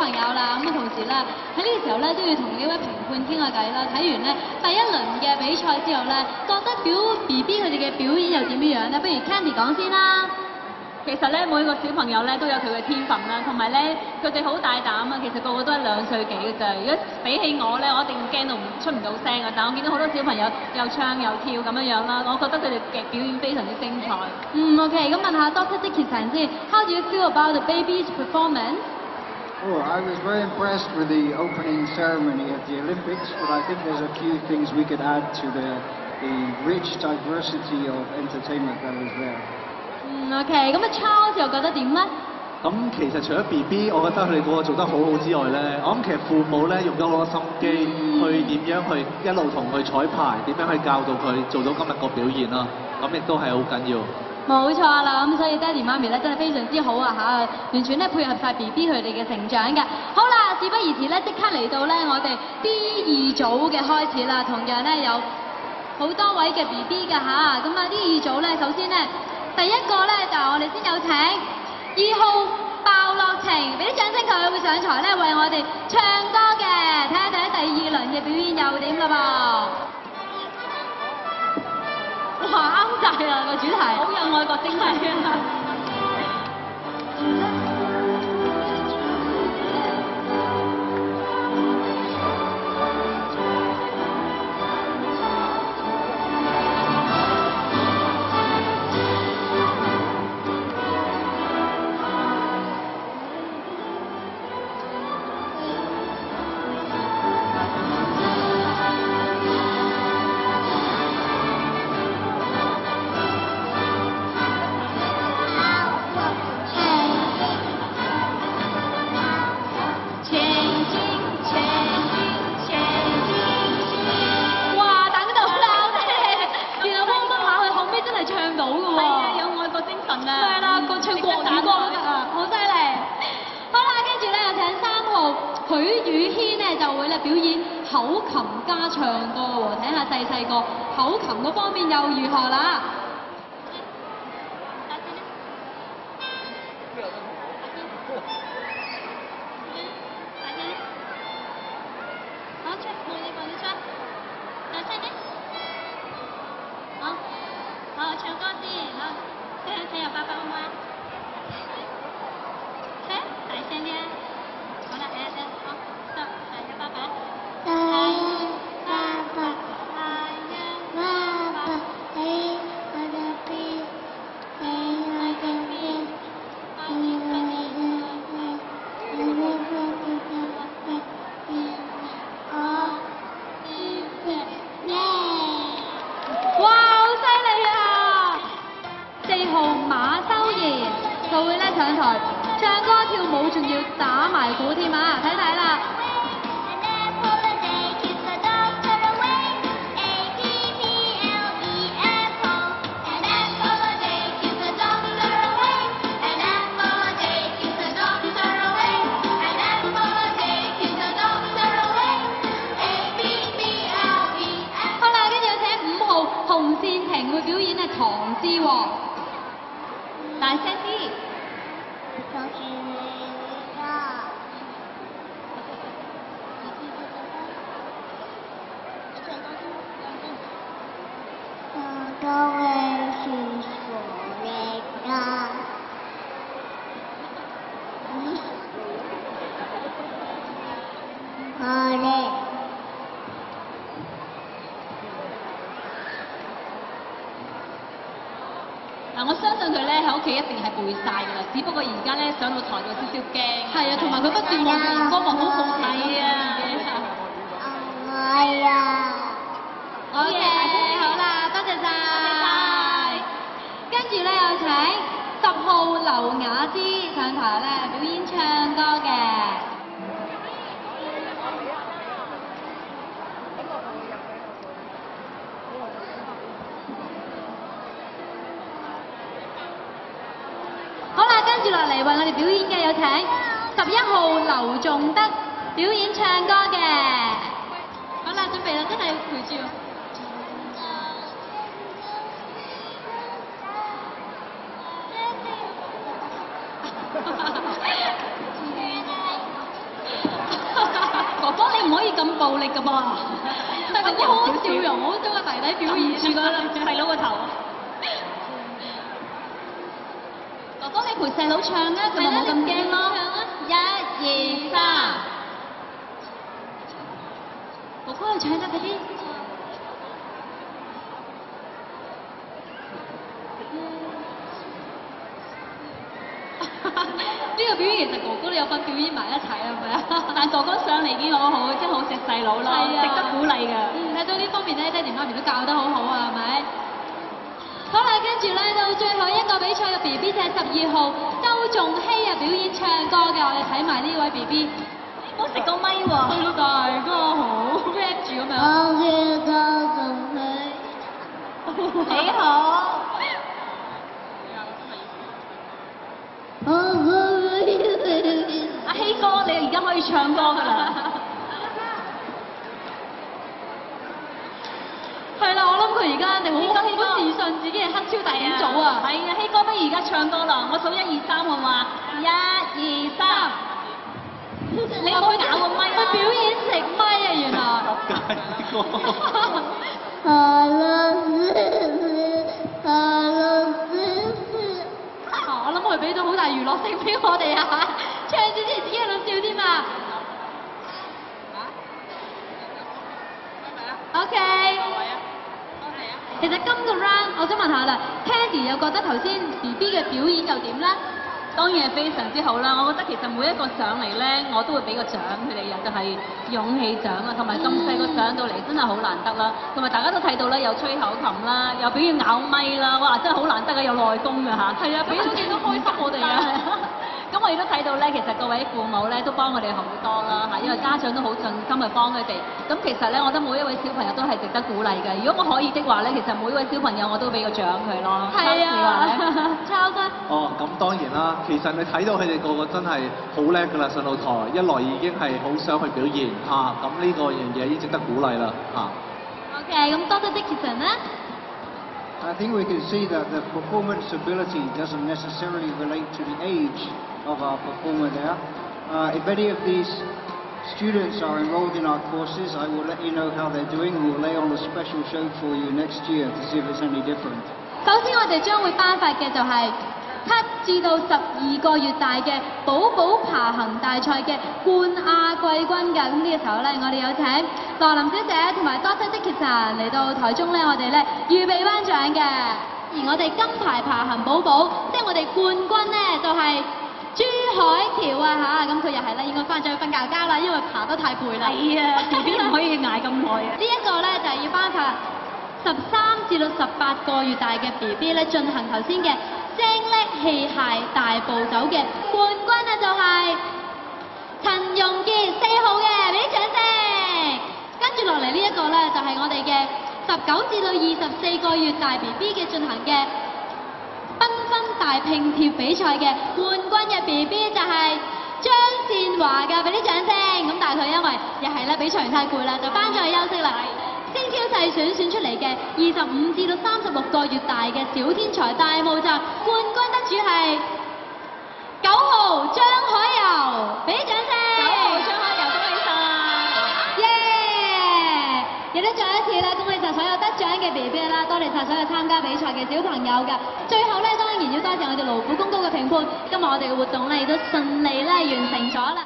朋友啦，咁啊同時咧喺呢個時候咧都要同呢位評判傾下偈啦。睇完咧第一輪嘅比賽之後咧，覺得BB 佢哋嘅表演又點樣咧？不如 Candy 講先啦。其實咧，每個小朋友咧都有佢嘅天分啦，同埋咧佢哋好大膽啊！其實個個都係2歲幾嘅咋。如果比起我咧，我一定驚到出唔到聲啊！但我見到好多小朋友又唱又跳咁樣樣啦，我覺得佢哋嘅表演非常之精彩。OK， 咁問下 Dr. Dickinson 先 ，How do you feel about the baby's performance? Oh, I was very impressed with the opening ceremony at the Olympics, but I think there's a few things we could add to the rich diversity of entertainment that was there. OK， 咁啊 Charles 又覺得點咧？咁其實除咗 BB， 我覺得佢哋個個做得好好之外咧，我諗其實父母咧用咗好多心機去點樣去一路同佢彩排，點樣去教導佢做到今日個表現啦。咁亦都係好緊要。冇錯啦，咁所以爹哋媽咪咧真係非常之好啊嚇，完全咧配合晒 BB 佢哋嘅成長嘅。好啦，事不宜遲咧，即刻嚟到咧我哋 D2 組嘅開始啦，同樣咧有好多位嘅 BB 㗎嚇，咁啊 D2 組咧首先咧。第一個咧就我哋先有請2號鮑樂晴，俾啲掌聲佢會上台咧為我哋唱歌嘅，睇下第2輪嘅表演又點啦噃。哇，啱晒啦個主題，好有愛國精神啊！表演口琴加唱歌喎，睇下細個口琴嗰方面又如何啦？好，唱歌先，好，睇下爸爸好唔好啊？大聲啲啊！好啦，好，得，有爸爸。4號馬修賢，佢會咧上台唱歌跳舞，仲要打埋鼓添啊！睇睇啦。好啦，跟住有請5號洪倩婷會表演唐詩喎。大聲啲。嗱，我相信佢咧喺屋企一定係背晒㗎啦，只不過而家咧上到台有少少驚。係啊，同埋佢不斷望住熒光幕，好好睇啊！係啊。OK， 好啦，多謝晒。跟住咧有請10號劉雅芝上台咧表演唱歌嘅。跟住落嚟為我哋表演嘅有請11號劉仲德表演唱歌嘅。好啦，準備啦，真係要陪住。咁暴力㗎噃，但係哥哥好好笑容，好想個弟弟表現住個細佬個頭。哥哥你陪細佬唱啊，佢咪冇咁驚咯。1、2、3，哥哥你唱得嗰啲。呢個表演其實哥哥你有份表演埋一齊係咪啊？但哥哥上嚟已經好好，即係好錫細佬啦，值得鼓勵㗎。睇到呢方面咧，爹哋媽咪都教得好好啊，係咪？好啦，跟住咧到最後一個比賽嘅 B B 就係12號周仲希啊，表演唱歌嘅，我哋睇埋呢位 B B。冇食到咪喎。係咯，大哥好 rap 住咁樣。你好。阿希哥，你而家可以唱歌㗎啦。係啦，我諗佢而家一定好自信，自己係黑超第5組啊！係啊，希哥不如而家唱歌啦，我數1、2、3好嘛？1、2、3，你唔好咬個咪啊！佢表演食咪啊，原來。我諗佢俾到好大娛樂性俾我哋啊！唱住之前自己喺度笑添啊！OK。其實今個 round 我想問下啦 ，Candy 又覺得頭先 BB 嘅表演又點咧？當然係非常之好啦！我覺得其實每一個上嚟咧，我都會俾個獎佢哋嘅，就係勇氣獎啊，同埋咁細個上到嚟真係好難得啦。同埋大家都睇到啦，有吹口琴啦，又表演咬咪啦，哇！真係好難得啊，有內功㗎嚇。係啊，俾到幾多開心我哋啊！咁我亦都睇到咧，其實各位父母咧都幫我哋好多啦嚇，因為家長都好盡心去幫佢哋。咁其實咧，我覺得每一位小朋友都係值得鼓勵嘅。如果我可以的話咧，其實每一位小朋友我都俾個獎佢咯。係啊，抄得。哦，咁當然啦，其實你睇到佢哋個個真係好叻㗎啦，上到台，一來已經係好想去表現嚇，咁呢個樣嘢已經值得鼓勵啦嚇。OK，咁Dr. Dickinson 咧？ I think we can see that the performance ability doesn't necessarily relate to the age of our performer there. If any of these students are enrolled in our courses, I will let you know how they're doing. We'll lay on a special show for you next year to see if it's any different. 首先我哋將會頒發嘅就係7至到12個月大嘅寶寶爬行大賽嘅冠亞季軍㗎。咁呢個時候咧，我哋有請羅琳小姐同埋 Dr. Dickinson 嚟到台中咧，我哋咧預備頒獎嘅。而我哋金牌爬行寶寶，即係我哋冠軍咧，就係朱海喬啊嚇。咁佢又係咧，應該翻咗去瞓覺覺啦，因為爬得太攰啦。係啊，BB 唔可以捱咁耐啊。呢一個咧就係要頒發13至到18個月大嘅 BB 咧，進行頭先嘅精叻器械大步走嘅冠軍啊，就係陳容傑4號嘅，俾啲掌聲。跟住落嚟呢一個咧，就係我哋嘅19至到24個月大 BB 嘅進行嘅繽紛大拼貼比賽嘅冠軍嘅 BB 就係張善華㗎，俾啲掌聲。咁但係佢因為又係咧比賽完太攰啦，就翻咗去休息啦。精挑細選出嚟嘅25至到36個月大嘅小天才大霧站冠軍得主係9號張海柔，俾啲掌聲。9號張海柔，恭喜晒！耶！亦都再一次咧，恭喜晒所有得獎嘅 BB 啦，多謝晒所有參加比賽嘅小朋友㗎。最後咧，當然要多謝我哋勞苦功高嘅評判，今日我哋嘅活動咧亦都順利咧完成咗啦。